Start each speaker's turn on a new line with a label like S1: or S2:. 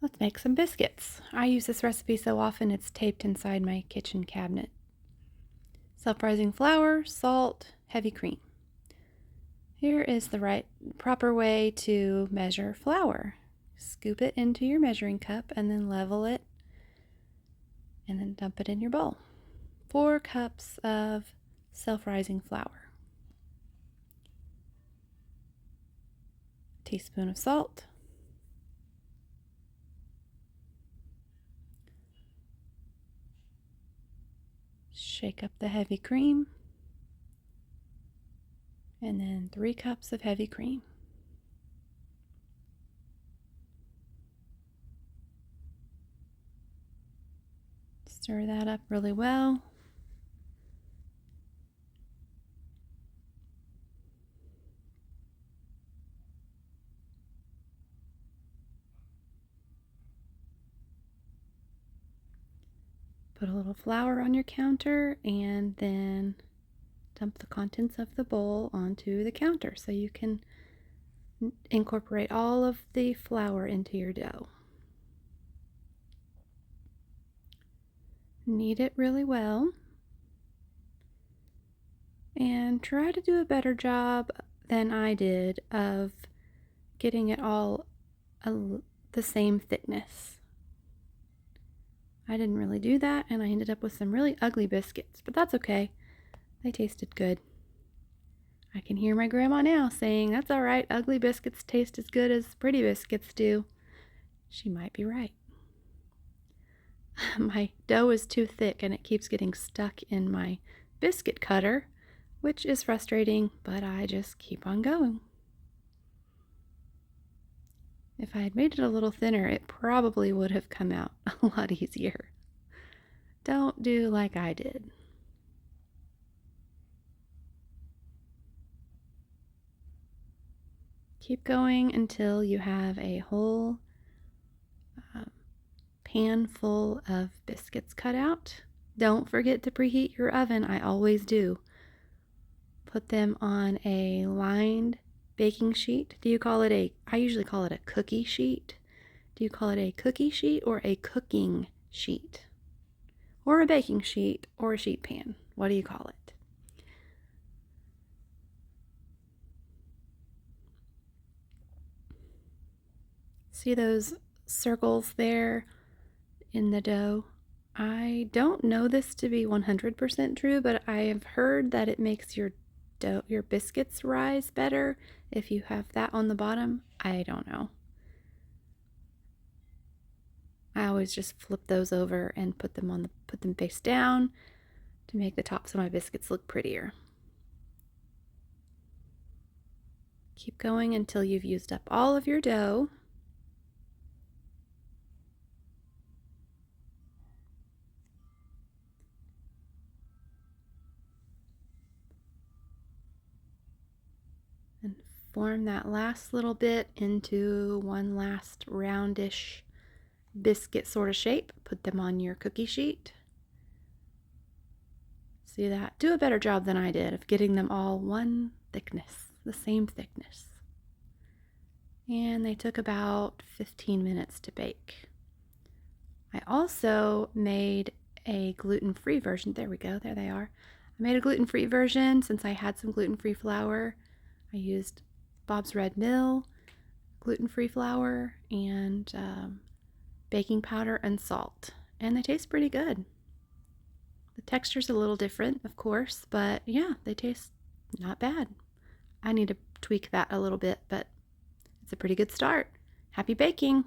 S1: Let's make some biscuits. I use this recipe so often it's taped inside my kitchen cabinet. Self-rising flour, salt, heavy cream. Here is the proper way to measure flour. Scoop it into your measuring cup and then level it and then dump it in your bowl. 4 cups of self-rising flour. A teaspoon of salt. Shake up the heavy cream. And then 3 cups of heavy cream. Stir that up really well. Put a little flour on your counter and then dump the contents of the bowl onto the counter so you can incorporate all of the flour into your dough. Knead it really well and try to do a better job than I did of getting it all the same thickness. I didn't really do that and I ended up with some really ugly biscuits, but that's okay. They tasted good. I can hear my grandma now saying, "That's all right, ugly biscuits taste as good as pretty biscuits do." She might be right. My dough is too thick and it keeps getting stuck in my biscuit cutter, which is frustrating, but I just keep on going. If I had made it a little thinner, it probably would have come out a lot easier. Don't do like I did. Keep going until you have a whole pan full of biscuits cut out. Don't forget to preheat your oven. I always do. Put them on a lined baking sheet. I usually call it a cookie sheet. Do you call it a cookie sheet or a cooking sheet? Or a baking sheet or a sheet pan? What do you call it? See those circles there in the dough? I don't know this to be 100% true, but I have heard that it makes your biscuits rise better if you have that on the bottom. I don't know. I always just flip those over and put them face down to make the tops of my biscuits look prettier. Keep going until you've used up all of your dough. And form that last little bit into one last roundish biscuit sort of shape. Put them on your cookie sheet. See that? Do a better job than I did of getting them all one thickness, the same thickness. And they took about 15 minutes to bake. I also made a gluten-free version. There we go, there they are. I made a gluten-free version since I had some gluten-free flour. I used Bob's Red Mill, gluten-free flour, and baking powder and salt. And they taste pretty good. The texture's a little different, of course, but yeah, they taste not bad. I need to tweak that a little bit, but it's a pretty good start. Happy baking!